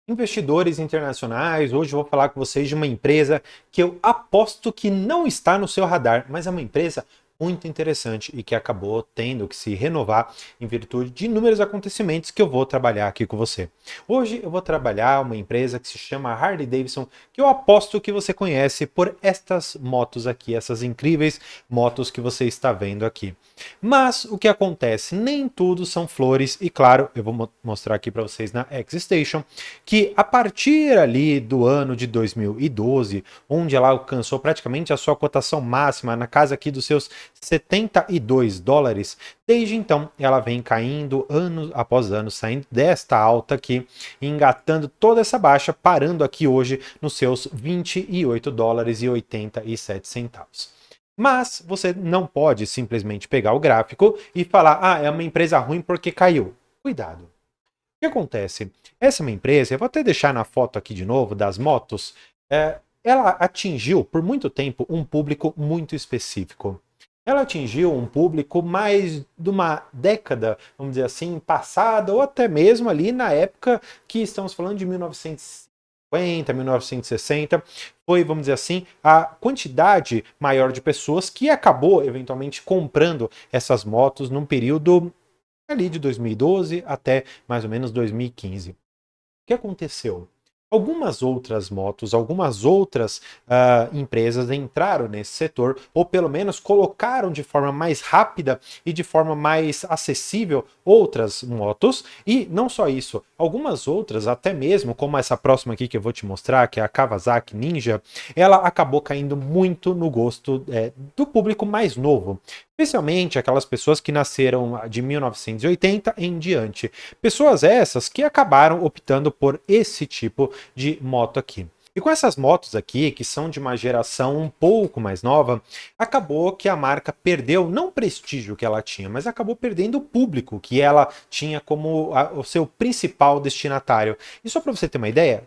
Investidores internacionais, hoje eu vou falar com vocês de uma empresa que eu aposto que não está no seu radar, mas é uma empresa muito interessante e que acabou tendo que se renovar em virtude de inúmeros acontecimentos que eu vou trabalhar aqui com você. Hoje eu vou trabalhar uma empresa que se chama Harley Davidson, que eu aposto que você conhece por estas motos aqui, essas incríveis motos que você está vendo aqui. Mas o que acontece? Nem tudo são flores e claro, eu vou mostrar aqui para vocês na X-Station que a partir ali do ano de 2012, onde ela alcançou praticamente a sua cotação máxima na casa aqui dos seus $72, desde então ela vem caindo ano após ano, saindo desta alta aqui, engatando toda essa baixa, parando aqui hoje nos seus $28,87. Mas você não pode simplesmente pegar o gráfico e falar, ah, é uma empresa ruim porque caiu. Cuidado. O que acontece? Essa é uma empresa, eu vou até deixar na foto aqui de novo das motos, ela atingiu por muito tempo um público muito específico. Ela atingiu um público mais de uma década, vamos dizer assim, passada, ou até mesmo ali na época que estamos falando de 1950, 1960, foi, vamos dizer assim, a quantidade maior de pessoas que acabou eventualmente comprando essas motos num período ali de 2012 até mais ou menos 2015. O que aconteceu? Algumas outras motos, algumas outras empresas entraram nesse setor, ou pelo menos colocaram de forma mais rápida e de forma mais acessível outras motos, e não só isso, algumas outras, até mesmo como essa próxima aqui que eu vou te mostrar, que é a Kawasaki Ninja, ela acabou caindo muito no gosto do público mais novo. Especialmente aquelas pessoas que nasceram de 1980 em diante. Pessoas essas que acabaram optando por esse tipo de moto aqui. E com essas motos aqui, que são de uma geração um pouco mais nova, acabou que a marca perdeu, não o prestígio que ela tinha, mas acabou perdendo o público que ela tinha como o seu principal destinatário. E só para você ter uma ideia,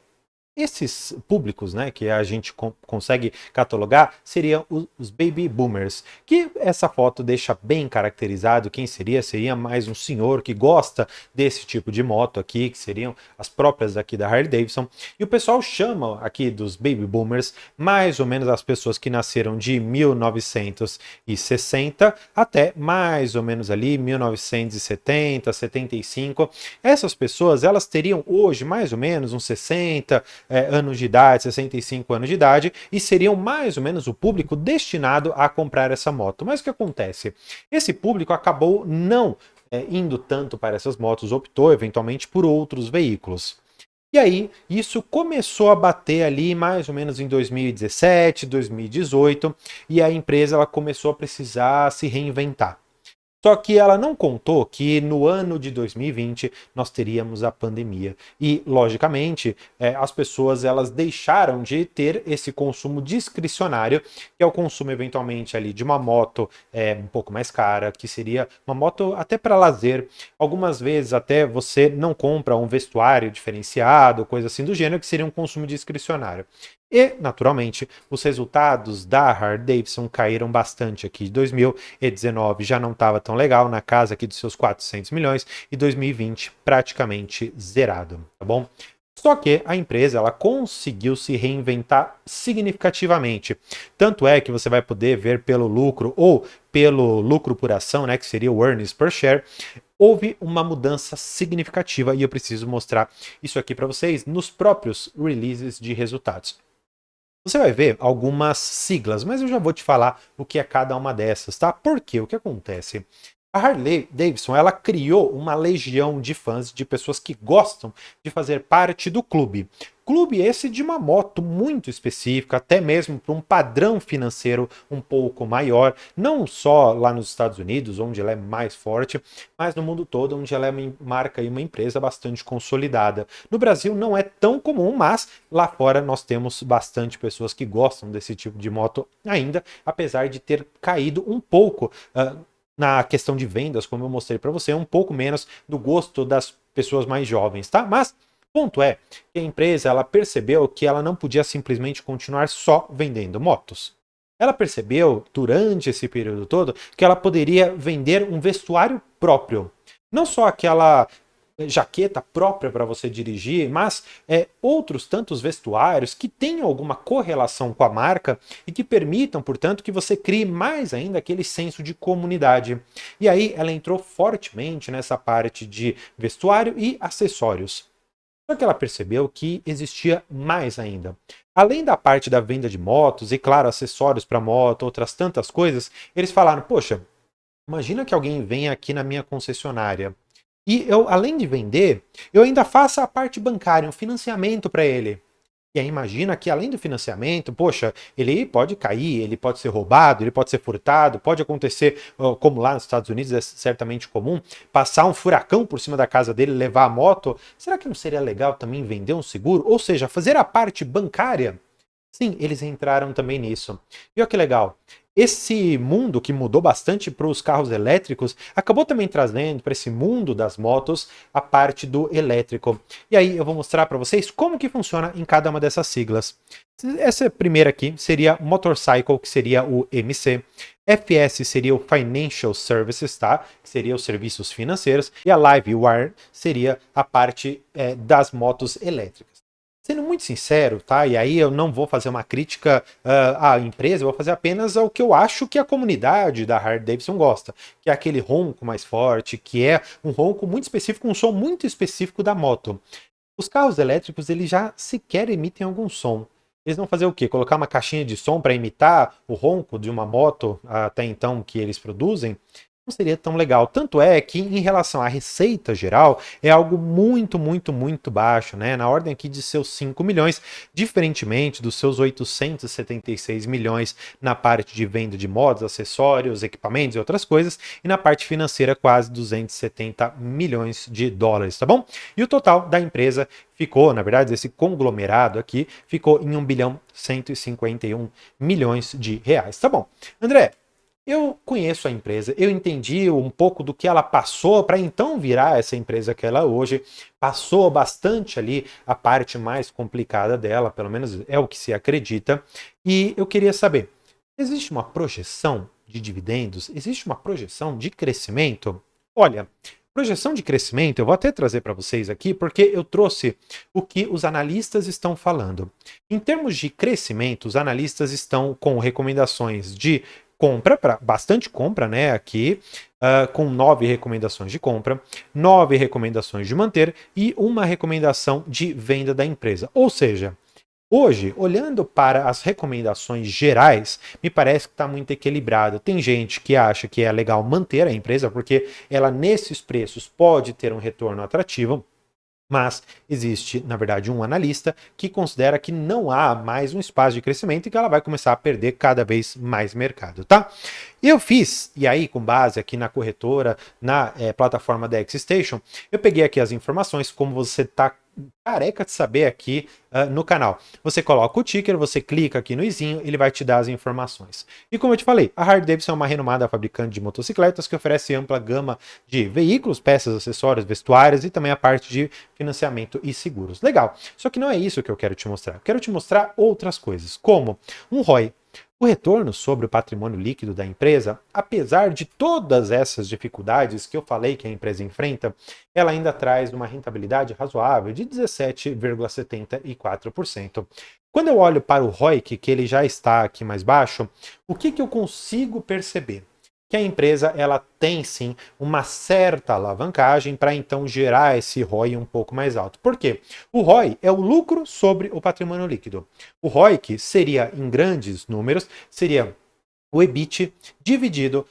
esses públicos, né, que a gente consegue catalogar, seriam os baby boomers, que essa foto deixa bem caracterizado quem seria. Seria mais um senhor que gosta desse tipo de moto aqui, que seriam as próprias aqui da Harley Davidson. E o pessoal chama aqui dos baby boomers mais ou menos as pessoas que nasceram de 1960 até mais ou menos ali 1970, 75. Essas pessoas, elas teriam hoje mais ou menos uns 60 anos de idade, 65 anos de idade, e seriam mais ou menos o público destinado a comprar essa moto. Mas o que acontece? Esse público acabou não indo tanto para essas motos, optou eventualmente por outros veículos. E aí, isso começou a bater ali mais ou menos em 2017, 2018, e a empresa ela começou a precisar se reinventar. Só que ela não contou que no ano de 2020 nós teríamos a pandemia. E, logicamente, as pessoas elas deixaram de ter esse consumo discricionário, que é o consumo eventualmente ali de uma moto um pouco mais cara, que seria uma moto até para lazer. Algumas vezes até você não compra um vestuário diferenciado, coisa assim do gênero, que seria um consumo discricionário. E, naturalmente, os resultados da Harley Davidson caíram bastante aqui. 2019 já não estava tão legal, na casa aqui dos seus 400 milhões, e 2020 praticamente zerado, tá bom? Só que a empresa ela conseguiu se reinventar significativamente. Tanto é que você vai poder ver pelo lucro ou pelo lucro por ação, né, que seria o earnings per share, houve uma mudança significativa e eu preciso mostrar isso aqui para vocês nos próprios releases de resultados. Você vai ver algumas siglas, mas eu já vou te falar o que é cada uma dessas, tá? Porque o que acontece? A Harley Davidson, ela criou uma legião de fãs, de pessoas que gostam de fazer parte do clube. Clube esse de uma moto muito específica, até mesmo para um padrão financeiro um pouco maior, não só lá nos Estados Unidos, onde ela é mais forte, mas no mundo todo, onde ela é uma marca e uma empresa bastante consolidada. No Brasil não é tão comum, mas lá fora nós temos bastante pessoas que gostam desse tipo de moto ainda, apesar de ter caído um pouco na questão de vendas, como eu mostrei para você, um pouco menos do gosto das pessoas mais jovens, tá? Mas ponto é que a empresa ela percebeu que ela não podia simplesmente continuar só vendendo motos. Ela percebeu durante esse período todo que ela poderia vender um vestuário próprio. Não só aquela jaqueta própria para você dirigir, mas outros tantos vestuários que tenham alguma correlação com a marca e que permitam, portanto, que você crie mais ainda aquele senso de comunidade. E aí ela entrou fortemente nessa parte de vestuário e acessórios. Só que ela percebeu que existia mais ainda. Além da parte da venda de motos e, claro, acessórios para moto, outras tantas coisas, eles falaram, poxa, imagina que alguém venha aqui na minha concessionária e eu, além de vender, eu ainda faça a parte bancária, um financiamento para ele. E aí imagina que além do financiamento, poxa, ele pode cair, ele pode ser roubado, ele pode ser furtado, pode acontecer, como lá nos Estados Unidos é certamente comum, passar um furacão por cima da casa dele, levar a moto. Será que não seria legal também vender um seguro? Ou seja, fazer a parte bancária? Sim, eles entraram também nisso. E olha que legal. Esse mundo que mudou bastante para os carros elétricos acabou também trazendo para esse mundo das motos a parte do elétrico. E aí eu vou mostrar para vocês como que funciona em cada uma dessas siglas. Essa primeira aqui seria Motorcycle, que seria o MC. FS seria o Financial Services, tá? Que seria os serviços financeiros. E a Livewire seria a parte das motos elétricas. Sendo muito sincero, tá? E aí eu não vou fazer uma crítica à empresa, eu vou fazer apenas ao que eu acho que a comunidade da Harley-Davidson gosta, que é aquele ronco mais forte, que é um ronco muito específico, um som muito específico da moto. Os carros elétricos, eles já sequer emitem algum som. Eles vão fazer o quê? Colocar uma caixinha de som para imitar o ronco de uma moto até então que eles produzem? Não seria tão legal. Tanto é que, em relação à receita geral, é algo muito, muito, muito baixo, né? Na ordem aqui de seus 5 milhões, diferentemente dos seus 876 milhões na parte de venda de mods, acessórios, equipamentos e outras coisas, e na parte financeira, quase 270 milhões de dólares, tá bom? E o total da empresa ficou, na verdade, esse conglomerado aqui, ficou em 1 bilhão 151 milhões de reais, tá bom? André, eu conheço a empresa, eu entendi um pouco do que ela passou para então virar essa empresa que ela é hoje, passou bastante ali a parte mais complicada dela, pelo menos é o que se acredita, e eu queria saber, existe uma projeção de dividendos? Existe uma projeção de crescimento? Olha, projeção de crescimento eu vou até trazer para vocês aqui, porque eu trouxe o que os analistas estão falando. Em termos de crescimento, os analistas estão com recomendações de compra, para bastante compra, né, aqui, com 9 recomendações de compra, 9 recomendações de manter e uma recomendação de venda da empresa. Ou seja, hoje, olhando para as recomendações gerais, me parece que está muito equilibrado. Tem gente que acha que é legal manter a empresa, porque ela, nesses preços, pode ter um retorno atrativo. Mas existe, na verdade, um analista que considera que não há mais um espaço de crescimento e que ela vai começar a perder cada vez mais mercado, tá? Eu fiz, e aí com base aqui na corretora, na plataforma da Xstation, eu peguei aqui as informações, como você está careca de saber aqui no canal. Você coloca o ticker, você clica aqui no izinho, ele vai te dar as informações. E como eu te falei, a Harley-Davidson é uma renomada fabricante de motocicletas que oferece ampla gama de veículos, peças, acessórios, vestuários e também a parte de financiamento e seguros. Legal. Só que não é isso que eu quero te mostrar. Eu quero te mostrar outras coisas, como um ROI. O retorno sobre o patrimônio líquido da empresa, apesar de todas essas dificuldades que eu falei que a empresa enfrenta, ela ainda traz uma rentabilidade razoável de 17,74%. Quando eu olho para o ROIC, que ele já está aqui mais baixo, o que eu consigo perceber? Que a empresa ela tem sim uma certa alavancagem para então gerar esse ROI um pouco mais alto. Por quê? O ROI é o lucro sobre o patrimônio líquido. O ROIC seria, em grandes números, seria o EBIT dividido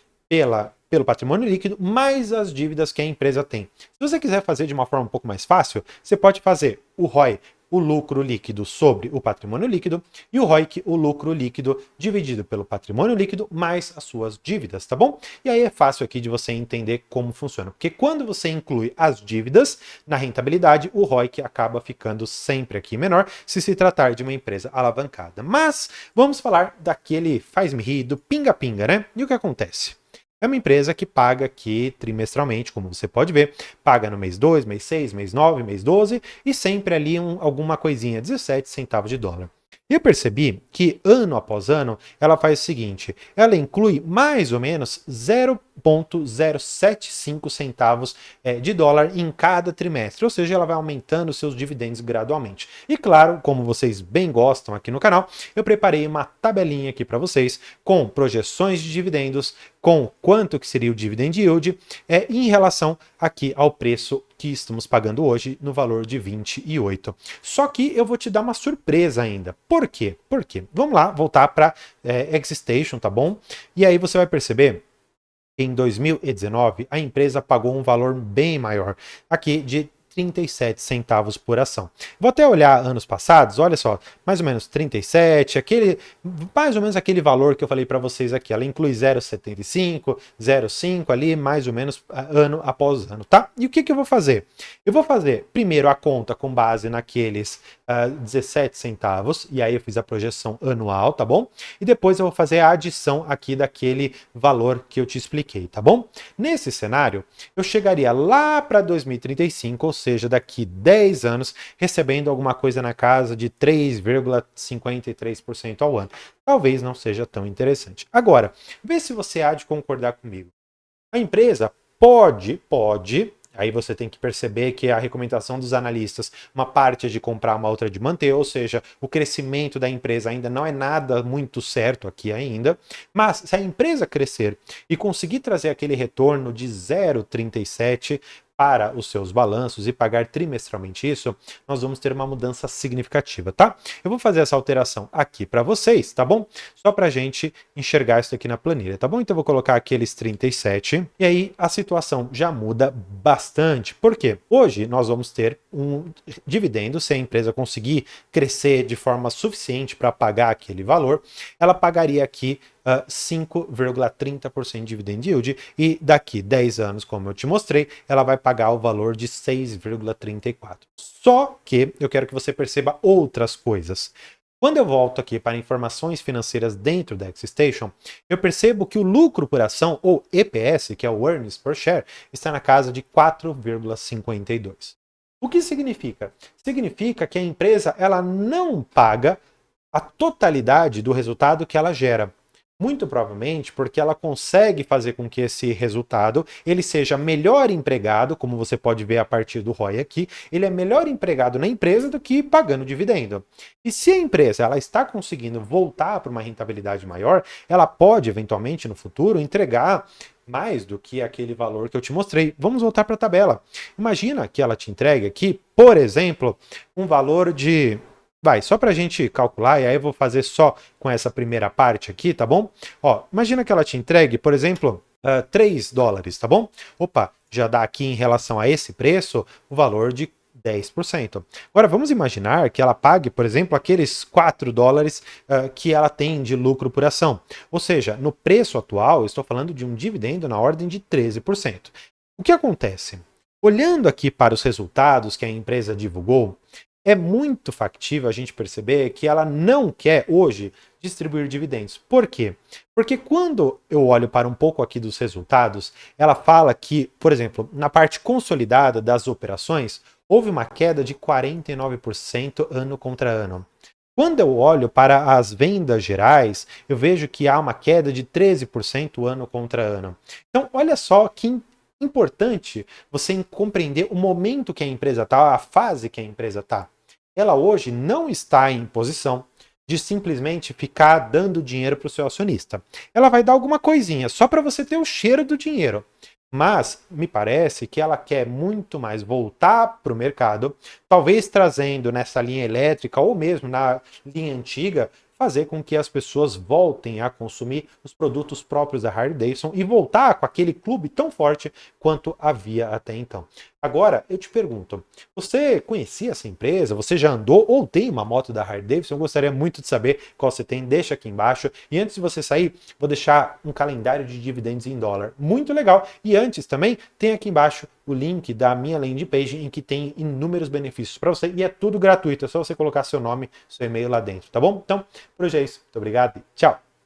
pelo patrimônio líquido mais as dívidas que a empresa tem. Se você quiser fazer de uma forma um pouco mais fácil, você pode fazer o ROI, o lucro líquido sobre o patrimônio líquido, e o ROIC, o lucro líquido dividido pelo patrimônio líquido mais as suas dívidas, tá bom? E aí é fácil aqui de você entender como funciona, porque quando você inclui as dívidas na rentabilidade, o ROIC acaba ficando sempre aqui menor se tratar de uma empresa alavancada. Mas vamos falar daquele faz-me rir, do pinga-pinga, né? E o que acontece? É uma empresa que paga aqui trimestralmente, como você pode ver, paga no mês 2, mês 6, mês 9, mês 12 e sempre ali alguma coisinha, 17 centavos de dólar. E eu percebi que ano após ano ela faz o seguinte, ela inclui mais ou menos 1,075 centavos de dólar em cada trimestre, ou seja, ela vai aumentando seus dividendos gradualmente. E claro, como vocês bem gostam aqui no canal, eu preparei uma tabelinha aqui para vocês com projeções de dividendos, com quanto que seria o dividend yield em relação aqui ao preço que estamos pagando hoje no valor de 28. Só que eu vou te dar uma surpresa ainda. Por quê? Por quê? Vamos lá, voltar para Existation, tá bom? E aí você vai perceber que em 2019 a empresa pagou um valor bem maior, aqui de 37 centavos por ação. Vou até olhar anos passados, olha só, mais ou menos 37, mais ou menos aquele valor que eu falei para vocês aqui. Ela inclui 0,75, 0,5 ali, mais ou menos ano após ano, tá? E o que eu vou fazer? Eu vou fazer primeiro a conta com base naqueles 17 centavos, e aí eu fiz a projeção anual, tá bom? E depois eu vou fazer a adição aqui daquele valor que eu te expliquei, tá bom? Nesse cenário, eu chegaria lá para 2035, ou seja, daqui 10 anos, recebendo alguma coisa na casa de 3,53% ao ano. Talvez não seja tão interessante. Agora, vê se você há de concordar comigo. A empresa pode, aí você tem que perceber que a recomendação dos analistas, uma parte é de comprar, uma outra é de manter, ou seja, o crescimento da empresa ainda não é nada muito certo aqui ainda, mas se a empresa crescer e conseguir trazer aquele retorno de 0,37 para os seus balanços e pagar trimestralmente isso, nós vamos ter uma mudança significativa, tá? Eu vou fazer essa alteração aqui para vocês, tá bom? Só para a gente enxergar isso aqui na planilha, tá bom? Então eu vou colocar aqueles 37 e aí a situação já muda bastante. Por quê? Hoje nós vamos ter um dividendo, se a empresa conseguir crescer de forma suficiente para pagar aquele valor, ela pagaria aqui 5,30% de dividend yield e daqui 10 anos, como eu te mostrei, ela vai pagar o valor de 6,34. Só que eu quero que você perceba outras coisas. Quando eu volto aqui para informações financeiras dentro da Existation, eu percebo que o lucro por ação, ou EPS, que é o Earnings Per Share, está na casa de 4,52. O que significa? Significa que a empresa ela não paga a totalidade do resultado que ela gera. Muito provavelmente porque ela consegue fazer com que esse resultado ele seja melhor empregado, como você pode ver a partir do ROI aqui, ele é melhor empregado na empresa do que pagando dividendo. E se a empresa ela está conseguindo voltar para uma rentabilidade maior, ela pode eventualmente no futuro entregar mais do que aquele valor que eu te mostrei. Vamos voltar para a tabela. Imagina que ela te entregue aqui, por exemplo, um valor de... só para a gente calcular, e aí eu vou fazer só com essa primeira parte aqui, tá bom? Ó, imagina que ela te entregue, por exemplo, 3 dólares, tá bom? Opa, já dá aqui em relação a esse preço o valor de 10%. Agora vamos imaginar que ela pague, por exemplo, aqueles 4 dólares que ela tem de lucro por ação. Ou seja, no preço atual, eu estou falando de um dividendo na ordem de 13%. O que acontece? Olhando aqui para os resultados que a empresa divulgou, é muito factível a gente perceber que ela não quer hoje distribuir dividendos. Por quê? Porque quando eu olho para um pouco aqui dos resultados, ela fala que, por exemplo, na parte consolidada das operações, houve uma queda de 49% ano contra ano. Quando eu olho para as vendas gerais, eu vejo que há uma queda de 13% ano contra ano. Então, olha só que importante você compreender o momento que a empresa está, a fase que a empresa está. Ela hoje não está em posição de simplesmente ficar dando dinheiro para o seu acionista. Ela vai dar alguma coisinha só para você ter o cheiro do dinheiro. Mas me parece que ela quer muito mais voltar para o mercado, talvez trazendo nessa linha elétrica ou mesmo na linha antiga, fazer com que as pessoas voltem a consumir os produtos próprios da Harley-Davidson e voltar com aquele clube tão forte quanto havia até então. Agora, eu te pergunto, você conhecia essa empresa? Você já andou ou tem uma moto da Harley-Davidson? Eu gostaria muito de saber qual você tem, deixa aqui embaixo. E antes de você sair, vou deixar um calendário de dividendos em dólar. Muito legal. E antes também, tem aqui embaixo o link da minha landing page em que tem inúmeros benefícios para você e é tudo gratuito. É só você colocar seu nome, seu e-mail lá dentro, tá bom? Então, por hoje é isso. Muito obrigado e tchau!